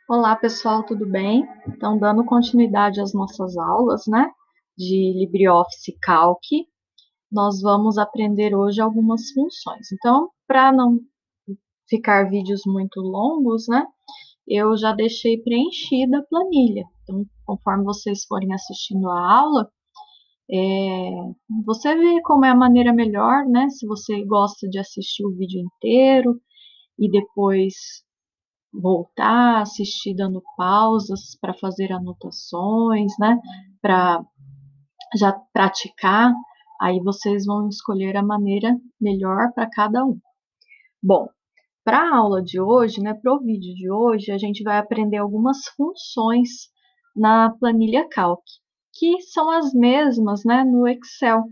Olá, pessoal, tudo bem? Então, dando continuidade às nossas aulas, né, de LibreOffice Calc, nós vamos aprender hoje algumas funções. Então, para não ficar vídeos muito longos, né, eu já deixei preenchida a planilha. Então, conforme vocês forem assistindo a aula, é, você vê como é a maneira melhor, né, se você gosta de assistir o vídeo inteiro e depois voltar, assistir dando pausas para fazer anotações, né? Para já praticar, aí vocês vão escolher a maneira melhor para cada um. Bom, para a aula de hoje, né, para o vídeo de hoje, a gente vai aprender algumas funções na planilha Calc, que são as mesmas, né, no Excel.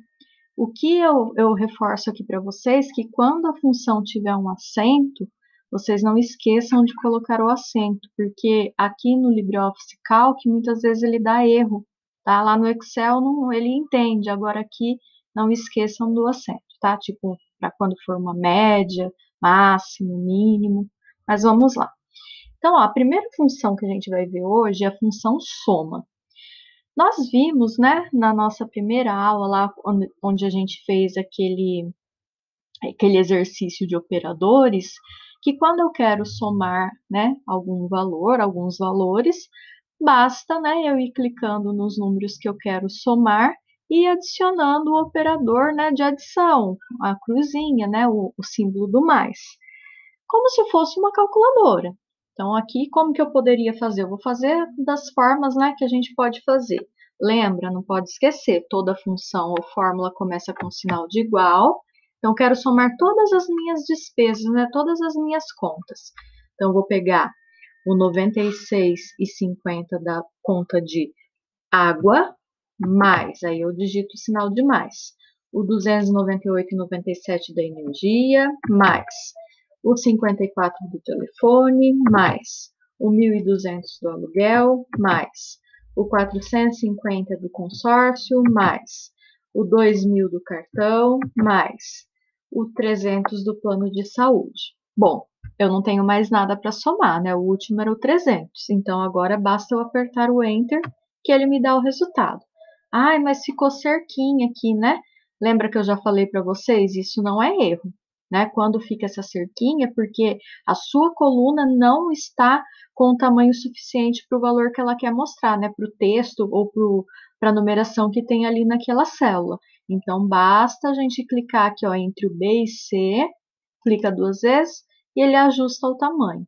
O que eu reforço aqui para vocês que quando a função tiver um acento, vocês não esqueçam de colocar o acento, porque aqui no LibreOffice Calc muitas vezes ele dá erro, tá? Lá no Excel não, ele entende, agora aqui não esqueçam do acento, tá? Tipo, para quando for uma média, máximo, mínimo, mas vamos lá. Então, ó, a primeira função que a gente vai ver hoje é a função soma. Nós vimos, né, na nossa primeira aula, lá onde a gente fez aquele exercício de operadores, que quando eu quero somar, né, algum valor, alguns valores, basta, né, eu ir clicando nos números que eu quero somar e adicionando o operador, né, de adição, a cruzinha, né, o símbolo do mais, como se fosse uma calculadora. Então, aqui, como que eu poderia fazer? Eu vou fazer das formas, né, que a gente pode fazer. Lembra, não pode esquecer, toda função ou fórmula começa com sinal de igual. Então, eu quero somar todas as minhas despesas, né, todas as minhas contas. Então, eu vou pegar o 96,50 da conta de água, mais, aí eu digito o sinal de mais. O 298,97 da energia, mais o 54 do telefone, mais o 1.200 do aluguel, mais o 450 do consórcio, mais o 2.000 do cartão, mais o 300 do plano de saúde. Bom, eu não tenho mais nada para somar, né? O último era o 300, então agora basta eu apertar o Enter que ele me dá o resultado. Ai, mas ficou cerquinha aqui, né? Lembra que eu já falei para vocês? Isso não é erro, né? Quando fica essa cerquinha, porque a sua coluna não está com o tamanho suficiente para o valor que ela quer mostrar, né? Para o texto ou para a numeração que tem ali naquela célula. Então, basta a gente clicar aqui, ó, entre o B e C, clica duas vezes e ele ajusta o tamanho.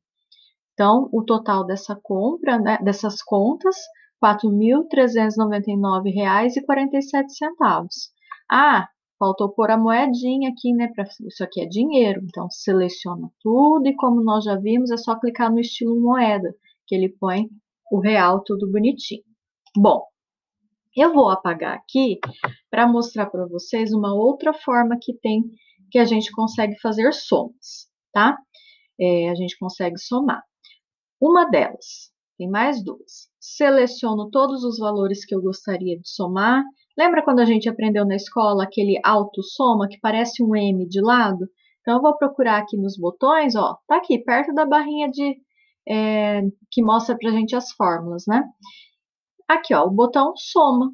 Então, o total dessa compra, né, dessas contas, R$ 4.399,47. Ah, faltou pôr a moedinha aqui, né? Isso aqui é dinheiro. Então, seleciona tudo e como nós já vimos, é só clicar no estilo moeda, que ele põe o real tudo bonitinho. Bom, eu vou apagar aqui para mostrar para vocês uma outra forma que a gente consegue fazer somas, tá? A gente consegue somar. Uma delas, tem mais duas. Seleciono todos os valores que eu gostaria de somar. Lembra quando a gente aprendeu na escola aquele auto-soma que parece um M de lado? Então, eu vou procurar aqui nos botões, ó, tá aqui, perto da barrinha que mostra pra gente as fórmulas, né? Aqui, ó, o botão soma.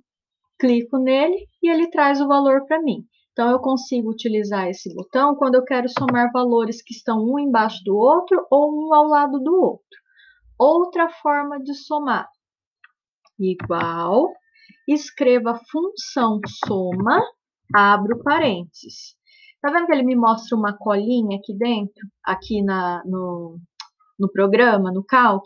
Clico nele e ele traz o valor para mim. Então, eu consigo utilizar esse botão quando eu quero somar valores que estão um embaixo do outro ou um ao lado do outro. Outra forma de somar, igual, escreva a função soma, abro parênteses. Tá vendo que ele me mostra uma colinha aqui dentro, aqui no programa, no Calc?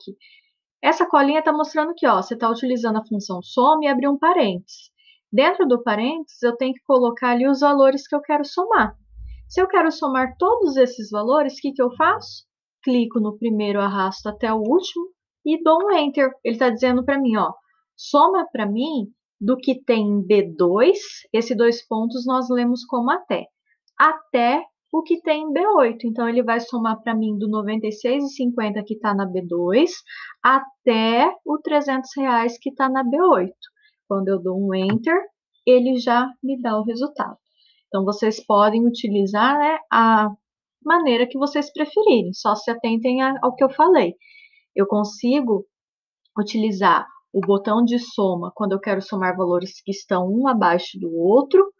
Essa colinha está mostrando que ó, você está utilizando a função soma e abrir um parênteses. Dentro do parênteses, eu tenho que colocar ali os valores que eu quero somar. Se eu quero somar todos esses valores, o que eu faço? Clico no primeiro, arrasto até o último e dou um Enter. Ele está dizendo para mim, ó, soma para mim do que tem em B2, esses dois pontos nós lemos como até o que tem em B8. Então, ele vai somar para mim do 96,50 que está na B2 até o R$ 300 que está na B8. Quando eu dou um Enter, ele já me dá o resultado. Então, vocês podem utilizar, né, a maneira que vocês preferirem, só se atentem ao que eu falei. Eu consigo utilizar o botão de soma quando eu quero somar valores que estão um abaixo do outro,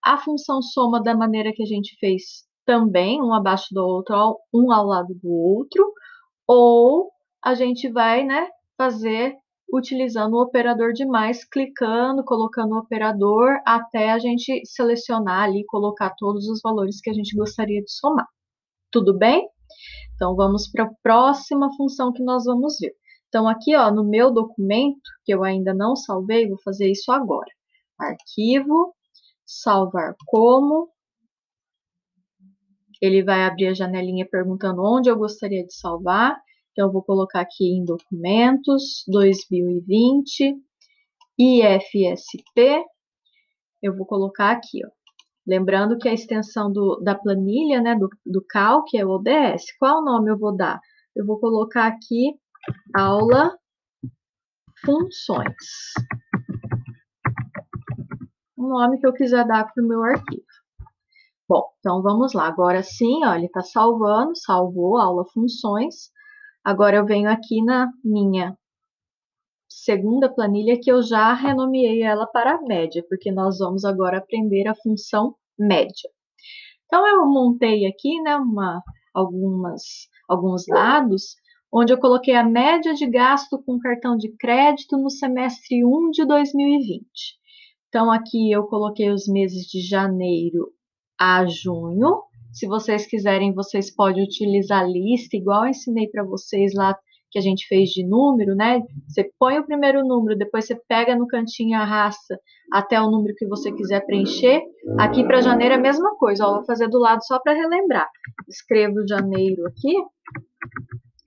a função soma da maneira que a gente fez também, um abaixo do outro, um ao lado do outro, ou a gente vai, né, fazer utilizando o operador de mais, clicando, colocando o operador até a gente selecionar ali, colocar todos os valores que a gente gostaria de somar. Tudo bem? Então, vamos para a próxima função que nós vamos ver. Então, aqui, ó, no meu documento, que eu ainda não salvei, vou fazer isso agora. Arquivo, salvar como. Ele vai abrir a janelinha perguntando onde eu gostaria de salvar. Então, eu vou colocar aqui em Documentos, 2020, IFSP. Eu vou colocar aqui, ó. Lembrando que a extensão da planilha, né, do Calc é o OBS. Qual nome eu vou dar? Eu vou colocar aqui aula funções. O nome que eu quiser dar para o meu arquivo. Bom, então vamos lá. Agora sim, ó, ele está salvando, salvou a aula funções. Agora eu venho aqui na minha segunda planilha que eu já renomeei ela para média, porque nós vamos agora aprender a função média. Então eu montei aqui, né, alguns dados, onde eu coloquei a média de gasto com cartão de crédito no semestre 1 de 2020. Então aqui eu coloquei os meses de janeiro a junho. Se vocês quiserem, vocês podem utilizar a lista, igual eu ensinei para vocês lá que a gente fez de número, né? Você põe o primeiro número, depois você pega no cantinho e arrasta até o número que você quiser preencher. Aqui para janeiro é a mesma coisa, ó, vou fazer do lado só para relembrar. Escrevo janeiro aqui,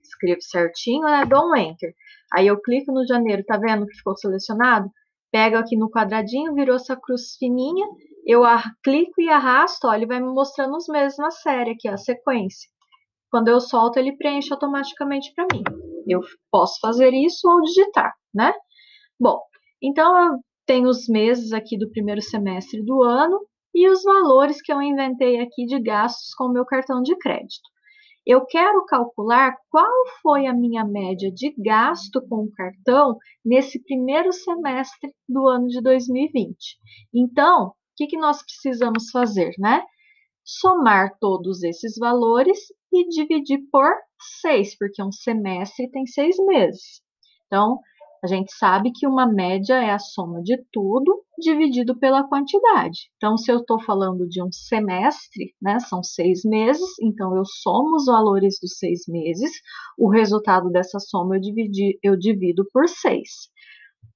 escrevo certinho, né? Dou um Enter. Aí eu clico no janeiro, tá vendo que ficou selecionado? Pego aqui no quadradinho, virou essa cruz fininha, eu clico e arrasto, ó, ele vai me mostrando os meses na série aqui, ó, a sequência. Quando eu solto, ele preenche automaticamente para mim. Eu posso fazer isso ou digitar, né? Bom, então eu tenho os meses aqui do primeiro semestre do ano e os valores que eu inventei aqui de gastos com o meu cartão de crédito. Eu quero calcular qual foi a minha média de gasto com o cartão nesse primeiro semestre do ano de 2020. Então, o que nós precisamos fazer, né? Somar todos esses valores e dividir por 6, porque um semestre tem 6 meses. Então, a gente sabe que uma média é a soma de tudo dividido pela quantidade. Então, se eu estou falando de um semestre, né, são 6 meses, então eu somo os valores dos 6 meses, o resultado dessa soma eu divido por 6.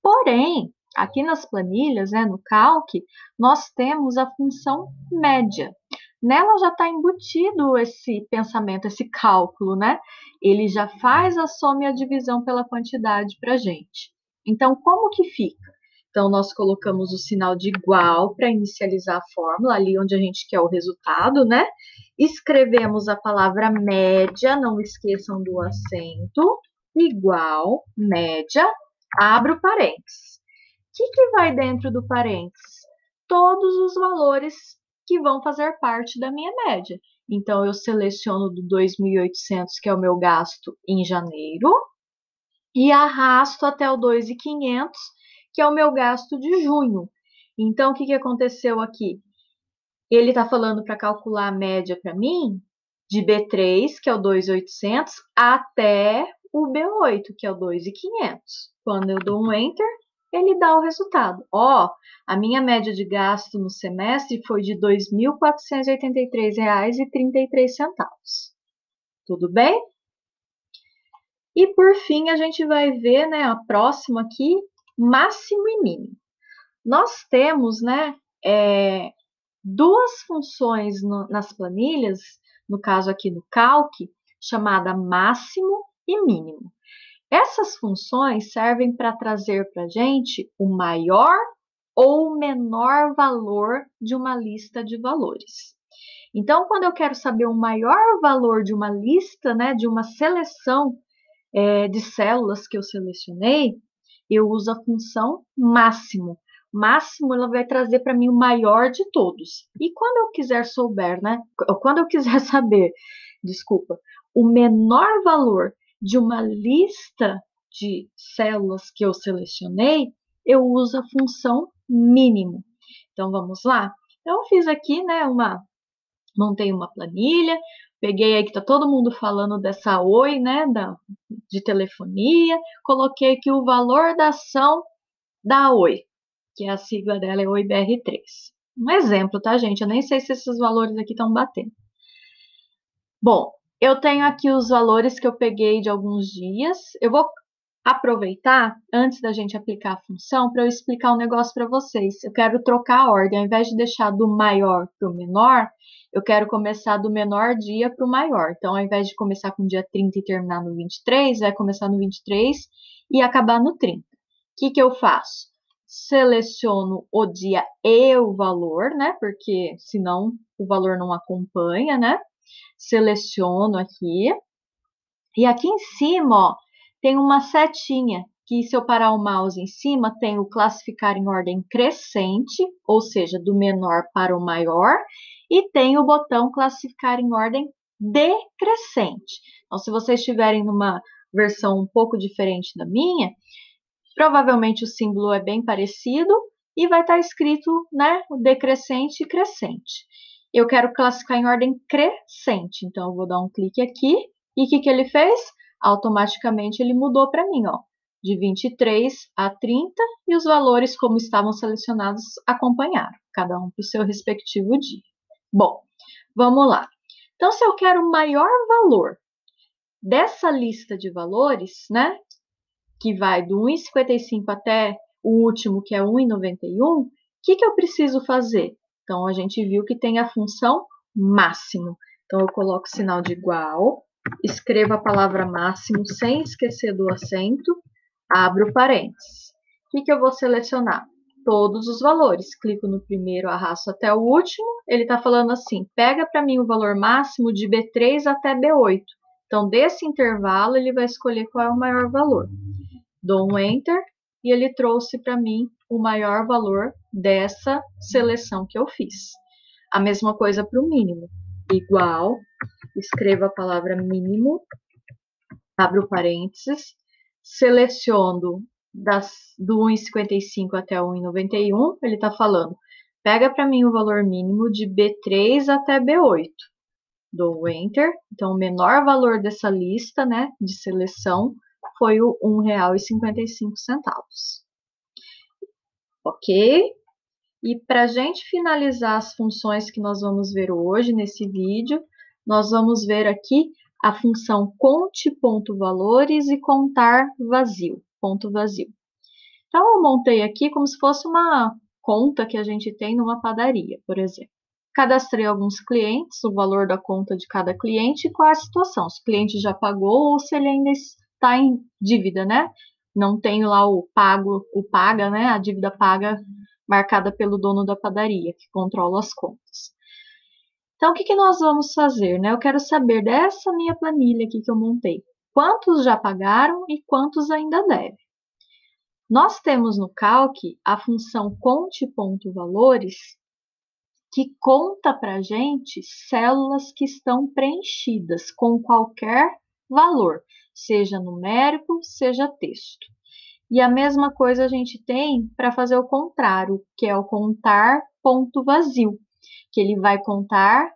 Porém, aqui nas planilhas, né, no Calc, nós temos a função média. Nela já está embutido esse pensamento, esse cálculo, né? Ele já faz a soma e a divisão pela quantidade para a gente. Então, como que fica? Então, nós colocamos o sinal de igual para inicializar a fórmula, ali onde a gente quer o resultado, né? Escrevemos a palavra média, não esqueçam do acento, igual, média, abro parênteses. O que vai dentro do parênteses? Todos os valores que vão fazer parte da minha média. Então, eu seleciono do 2.800, que é o meu gasto em janeiro, e arrasto até o 2.500, que é o meu gasto de junho. Então, o que aconteceu aqui? Ele está falando para calcular a média para mim de B3, que é o 2.800, até o B8, que é o 2.500. Quando eu dou um Enter, ele dá o resultado. Ó, a minha média de gasto no semestre foi de R$ 2.483,33. Tudo bem? E por fim, a gente vai ver, né, a próxima aqui, máximo e mínimo. Nós temos, né, duas funções nas planilhas, no caso aqui no Calc, chamada máximo e mínimo. Essas funções servem para trazer para a gente o maior ou o menor valor de uma lista de valores. Então, quando eu quero saber o maior valor de uma lista, né, de uma seleção de células que eu selecionei, eu uso a função máximo. Máximo, ela vai trazer para mim o maior de todos. E quando eu quiser saber, desculpa, o menor valor de uma lista de células que eu selecionei, eu uso a função mínimo. Então, vamos lá? Então, eu fiz aqui, né, montei uma planilha, peguei aí que tá todo mundo falando dessa Oi, né, de telefonia, coloquei aqui o valor da ação da Oi, que a sigla dela é OIBR3. Um exemplo, tá, gente? Eu nem sei se esses valores aqui estão batendo. Bom, eu tenho aqui os valores que eu peguei de alguns dias. Eu vou aproveitar, antes da gente aplicar a função, para eu explicar um negócio para vocês. Eu quero trocar a ordem. Ao invés de deixar do maior para o menor, eu quero começar do menor dia para o maior. Então, ao invés de começar com o dia 30 e terminar no 23, vai começar no 23 e acabar no 30. O que eu faço? Seleciono o dia e o valor, né? Porque senão o valor não acompanha, né? Seleciono aqui. E aqui em cima, ó, tem uma setinha, que se eu parar o mouse em cima, tem o classificar em ordem crescente, ou seja, do menor para o maior, e tem o botão classificar em ordem decrescente. Então, se vocês estiverem numa versão um pouco diferente da minha, provavelmente o símbolo é bem parecido e vai estar escrito, né, o decrescente e crescente. Eu quero classificar em ordem crescente, então eu vou dar um clique aqui e o que ele fez? Automaticamente ele mudou para mim, ó, de 23 a 30 e os valores como estavam selecionados acompanharam, cada um para o seu respectivo dia. Bom, vamos lá. Então, se eu quero o maior valor dessa lista de valores, né, que vai do 1,55 até o último, que é 1,91, o que eu preciso fazer? Então, a gente viu que tem a função máximo. Então, eu coloco o sinal de igual, escrevo a palavra máximo sem esquecer do acento, abro parênteses. O que eu vou selecionar? Todos os valores. Clico no primeiro, arrasto até o último. Ele está falando assim, pega para mim o valor máximo de B3 até B8. Então, desse intervalo, ele vai escolher qual é o maior valor. Dou um Enter e ele trouxe para mim o maior valor dessa seleção que eu fiz. A mesma coisa para o mínimo. Igual, escrevo a palavra mínimo, abro parênteses, seleciono do 1,55 até 1,91, ele está falando, pega para mim o valor mínimo de B3 até B8. Dou Enter, então o menor valor dessa lista, né, de seleção foi o R$ 1,55. Ok? E para a gente finalizar as funções que nós vamos ver hoje nesse vídeo, nós vamos ver aqui a função conte.valores e contar vazio, ponto vazio. Então, eu montei aqui como se fosse uma conta que a gente tem numa padaria, por exemplo. Cadastrei alguns clientes, o valor da conta de cada cliente e qual é a situação, se o cliente já pagou ou se ele ainda está em dívida, né? Não tem lá o paga, né? A dívida paga marcada pelo dono da padaria, que controla as contas. Então, o que nós vamos fazer, né? Eu quero saber dessa minha planilha aqui que eu montei, quantos já pagaram e quantos ainda devem. Nós temos no Calc a função conte.valores, que conta para a gente células que estão preenchidas com qualquer valor, seja numérico, seja texto. E a mesma coisa a gente tem para fazer o contrário, que é o contar ponto vazio, que ele vai contar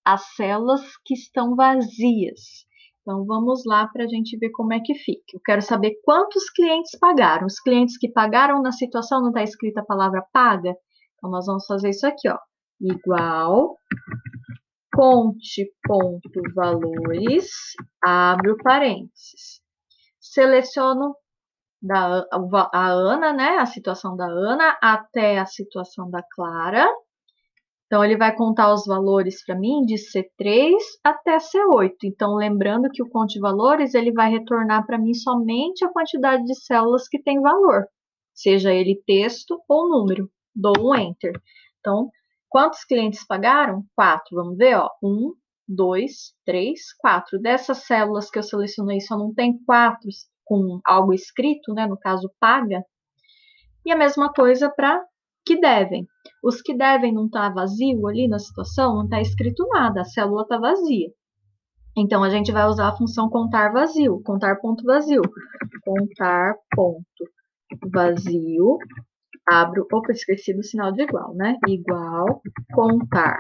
as células que estão vazias. Então, vamos lá para a gente ver como é que fica. Eu quero saber quantos clientes pagaram. Os clientes que pagaram na situação não está escrita a palavra paga? Então, nós vamos fazer isso aqui, ó. Igual, conte.valores, abro parênteses. Seleciono a Ana, né? A situação da Ana até a situação da Clara. Então, ele vai contar os valores para mim de C3 até C8. Então, lembrando que o conte valores, ele vai retornar para mim somente a quantidade de células que tem valor, seja ele texto ou número. Dou um Enter. Então, quantos clientes pagaram? 4. Vamos ver, ó. 1, 2, 3, 4. Dessas células que eu selecionei, só não tem 4 com algo escrito, né? No caso, paga. E a mesma coisa para que devem. Os que devem não está vazio ali na situação, não está escrito nada, a célula está vazia. Então, a gente vai usar a função contar vazio, contar ponto vazio. Contar ponto vazio, abro, opa, esqueci do sinal de igual, né? Igual, contar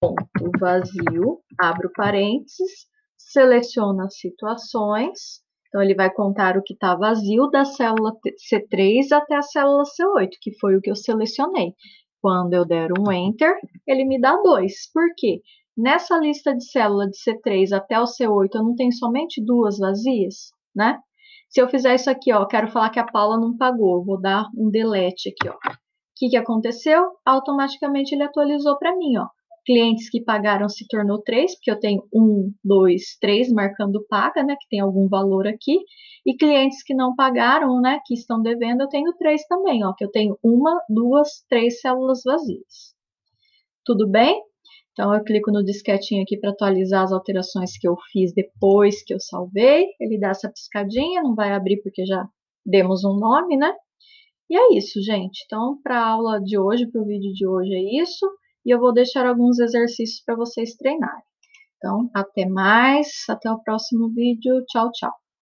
ponto vazio, abro parênteses, seleciono as situações. Então, ele vai contar o que está vazio da célula C3 até a célula C8, que foi o que eu selecionei. Quando eu der um Enter, ele me dá 2. Por quê? Nessa lista de célula de C3 até o C8, eu não tenho somente 2 vazias, né? Se eu fizer isso aqui, ó, quero falar que a Paula não pagou, vou dar um delete aqui, ó. O que aconteceu? Automaticamente ele atualizou para mim, ó. Clientes que pagaram se tornou 3, porque eu tenho 1, 2, 3 marcando paga, né, que tem algum valor aqui. E clientes que não pagaram, né, que estão devendo, eu tenho 3 também, ó, que eu tenho 1, 2, 3 células vazias. Tudo bem? Então, eu clico no disquetinho aqui para atualizar as alterações que eu fiz depois que eu salvei. Ele dá essa piscadinha, não vai abrir porque já demos um nome, né? E é isso, gente. Então, para a aula de hoje, para o vídeo de hoje é isso. E eu vou deixar alguns exercícios para vocês treinarem. Então, até mais. Até o próximo vídeo. Tchau, tchau.